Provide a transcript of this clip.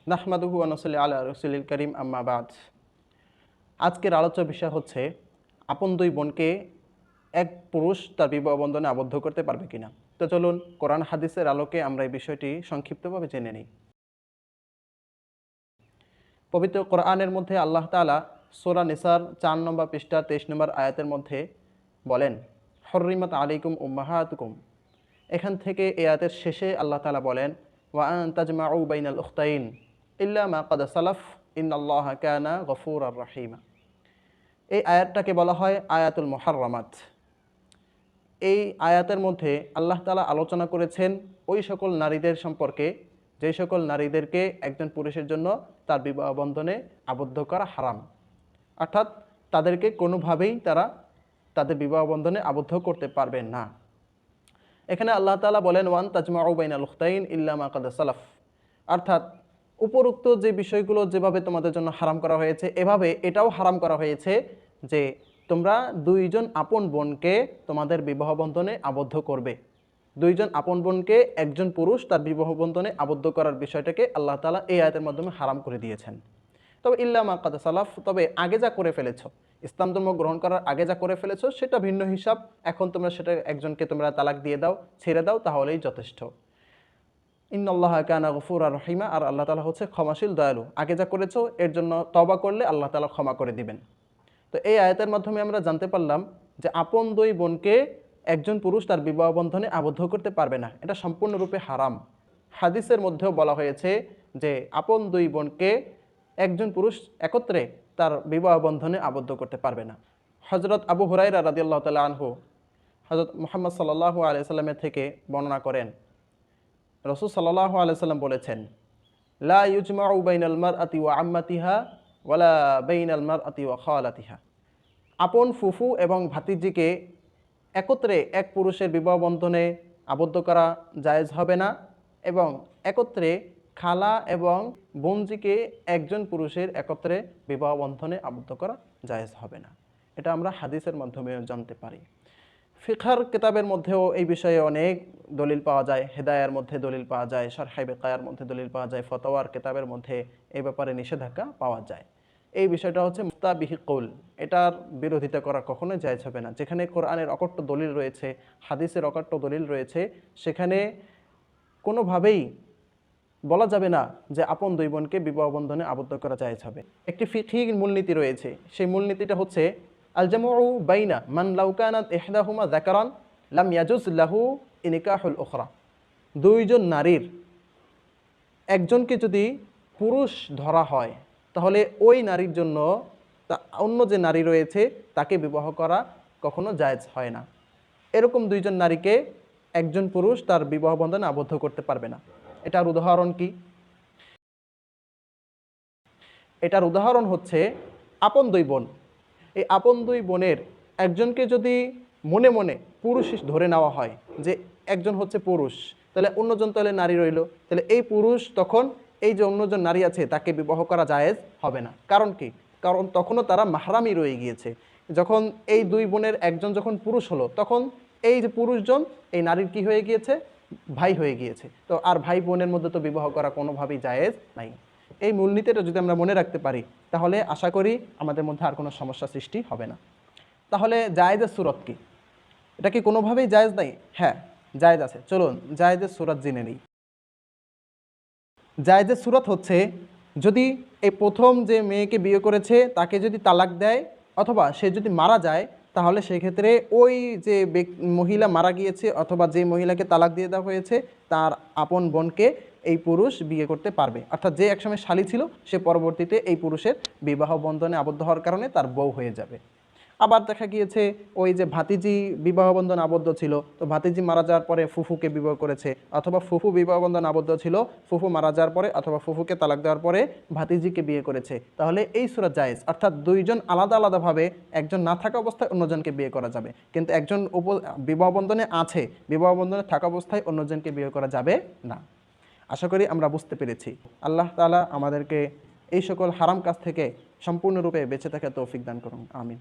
নাহমাদুহু ওয়া নুসাল্লি আলা রাসূলিল কারীম, আম্মা বাদ। আজকের আলোচ্য বিষয় হচ্ছে আপন দুই বোনকে এক পুরুষ তার বিবাহ বন্ধনে আবদ্ধ করতে পারবে কিনা। তো চলুন কোরআন হাদিসের আলোকে আমরা এই বিষয়টি সংক্ষিপ্তভাবে জেনে নিই। পবিত্র কোরআনের মধ্যে আল্লাহ তাআলা সূরা নিসার ৪ নম্বর পৃষ্ঠা ২৩ নম্বর আয়াতের মধ্যে বলেন, হুররিমাত আলাইকুম উম্মাহাতুকুম। এখান থেকে এই আয়াতের শেষে আল্লাহ তাআলা বলেন, ওয়া আন তাজমাউ বাইনাল উখতাইন ইল্লা মা ক্বাদ সালাফ ইন্নাল্লাহা কানা গফুরার রহিমা। এই আয়াতটাকে বলা হয় আয়াতুল মুহাররামাত। এই আয়াতের মধ্যে আল্লাহ তাআলা আলোচনা করেছেন ওই সকল নারীদের সম্পর্কে যে সকল নারীদেরকে একজন পুরুষের জন্য তার বিবাহ বন্ধনে আবদ্ধ করা হারাম, অর্থাৎ তাদেরকে কোনোভাবেই তারা তাদের বিবাহ বন্ধনে আবদ্ধ করতে পারবে না। এখানে আল্লাহ তাআলা বলেন, ওয়ান তাজমাউ বাইনাল উখতাইন ইল্লা মা ক্বাদ সালাফ, অর্থাৎ উপরোক্ত যে বিষয়গুলো যেভাবে তোমাদের জন্য হারাম করা হয়েছে এভাবে এটাও হারাম করা হয়েছে যে তোমরা দুইজন আপন বোনকে তোমাদের বিবাহ বন্ধনে আবদ্ধ করবে। দুইজন আপন বোনকে একজন পুরুষ তার বিবাহ বন্ধনে আবদ্ধ করার বিষয়টাকে আল্লাহ তাআলা এই আয়াতের মাধ্যমে হারাম করে দিয়েছেন। তবে ইল্লা মা ক্বাদ সালাফ, তবে আগে যা করে ফেলেছো, ইসলাম ধর্ম গ্রহণ করার আগে যা করে ফেলেছো সেটা ভিন্ন হিসাব। এখন তোমরা সেটা একজনকে তোমরা তালাক দিয়ে দাও, ছেড়ে দাও, তাহলেই যথেষ্ট। ইন্নাল্লাহা কানা গফুরার রহিমা, আর আল্লাহ তাআলা হচ্ছে ক্ষমাশীল দয়ালু। আগে যা করেছো এর জন্য তওবা করলে আল্লাহ তাআলা ক্ষমা করে দিবেন। তো এই আয়াতের মাধ্যমে আমরা জানতে পারলাম যে আপন দুই বোনকে একজন পুরুষ তার বিবাহ বন্ধনে আবদ্ধ করতে পারবে না, এটা সম্পূর্ণরূপে হারাম। হাদিসের মধ্যেও বলা হয়েছে যে আপন দুই বোনকে একজন পুরুষ একত্রে তার বিবাহ বন্ধনে আবদ্ধ করতে পারবে না। হযরত আবু হুরায়রা রাদিয়াল্লাহু তাআলা আনহু হযরত মুহাম্মদ সাল্লাল্লাহু আলাইহি সাল্লামের থেকে বর্ণনা করেন, রাসূল সাল্লাল্লাহু আলাইহি সাল্লাম বলেছেন, লা ইউজমাউ বাইনাল মারআতি ওয়া আম্মাতিহা ওয়ালা বাইনাল মারআতি ওয়া খালাতিহা। আপন ফুফু এবং ভাতিজিকে একত্রে এক পুরুষের বিবাহ বন্ধনে আবদ্ধ করা জায়েজ হবে না, এবং একত্রে খালা এবং বোনজিকে একজন পুরুষের একত্রে বিবাহ বন্ধনে আবদ্ধ করা জায়েজ হবে না। এটা আমরা হাদিসের মাধ্যমে জানতে পারি। ফিকহার কিতাবের মধ্যেও এই বিষয়ে অনেক দলিল পাওয়া যায়। হেদায়ার মধ্যে দলিল পাওয়া যায়, শারহে বিকায়ার মধ্যে দলিল পাওয়া যায়, ফতোয়ার কিতাবের মধ্যে এই ব্যাপারে নিষেধাজ্ঞা পাওয়া যায়। এই বিষয়টা হচ্ছে মুস্তাবিহি কৌল, এটার বিরোধিতা করা কখনোই জায়েজ হবে না। যেখানে কোরআনের অকট্ট দলিল রয়েছে, হাদিসের অকট্ট দলিল রয়েছে, সেখানে কোনোভাবেই বলা যাবে না যে আপন দুই বোনকে বিবাহ বন্ধনে আবদ্ধ করা জায়েজ হবে। একটি ফিকহি মূলনীতি রয়েছে, সেই মূলনীতিটা হচ্ছে আল জামউ বাইনা মান লাউ কানাত ইহদাহুমা যাকারান লাম ইয়াজুজ লাহু ইনকাহুল উখরা। দুইজন নারীর একজনকে যদি পুরুষ ধরা হয় তাহলে ওই নারীর জন্য অন্য যে নারী রয়েছে তাকে বিবাহ করা কখনো জায়েজ হয় না। এরকম দুইজন নারীকে একজন পুরুষ তার বিবাহ বন্ধনে আবদ্ধ করতে পারবে না। এটার উদাহরণ কি? এটার উদাহরণ হচ্ছে আপন দুই বোন। এই আপন দুই বোনের একজনকে যদি মনে মনে পুরুষ ধরে নেওয়া হয় যে একজন হচ্ছে পুরুষ, তাহলে অন্যজন তাহলে নারী রইল, তাহলে এই পুরুষ তখন এই যে অন্যজন নারী আছে তাকে বিবাহ করা জায়েজ হবে না। কারণ কি? কারণ তখনও তারা মাহরামই রয়ে গিয়েছে। যখন এই দুই বোনের একজন যখন পুরুষ হলো, তখন এই যে পুরুষজন এই নারীর কি হয়ে গিয়েছে? ভাই হয়ে গিয়েছে। তো আর ভাই বোনের মধ্যে তো বিবাহ করা কোনোভাবেই জায়েজ নাই। এই মূলনীতিটা যদি আমরা মনে রাখতে পারি তাহলে আশা করি আমাদের মধ্যে আর কোনো সমস্যা সৃষ্টি হবে না। তাহলে জায়েজের সূরত কি? এটা কি কোনোভাবেই জায়েজ নাই? হ্যাঁ, জায়েজ আছে। চলুন জায়েজের সূরত জেনে নিই। জায়েজের সূরত হচ্ছে, যদি এই প্রথম যে মেয়েকে বিয়ে করেছে তাকে যদি তালাক দেয় অথবা সে যদি মারা যায়, তাহলে সেক্ষেত্রে ওই যে মহিলা মারা গিয়েছে অথবা যে মহিলাকে তালাক দিয়ে দেওয়া হয়েছে তার আপন বোনকে এই পুরুষ বিয়ে করতে পারবে। অর্থাৎ যে একসময় শালী ছিল সে পরবর্তীতে এই পুরুষের বিবাহ বন্ধনে আবদ্ধ হওয়ার কারণে তার বউ হয়ে যাবে। আবার দেখা গিয়েছে ওই যে ভাতিজি বিবাহ বন্ধন আবদ্ধ ছিল, তো ভাতিজি মারা যাওয়ার পরে ফুফুকে বিবাহ করেছে, অথবা ফুফু বিবাহ বন্ধন আবদ্ধ ছিল, ফুফু মারা যাওয়ার পরে অথবা ফুফুকে তালাক দেওয়ার পরে ভাতিজিকে বিয়ে করেছে, তাহলে এই সূরত জায়েজ। অর্থাৎ দুইজন আলাদা আলাদাভাবে একজন না থাকা অবস্থায় অন্যজনকে বিয়ে করা যাবে, কিন্তু একজন বিবাহ বন্ধনে আছে, বিবাহ বন্ধনে থাকা অবস্থায় অন্যজনকে বিয়ে করা যাবে না। আশা করি আমরা বুঝতে পেরেছি। আল্লাহ তাআলা আমাদেরকে এই সকল হারাম কাজ থেকে সম্পূর্ণরূপে বেঁচে থাকার তৌফিক দান করুন। আমিন।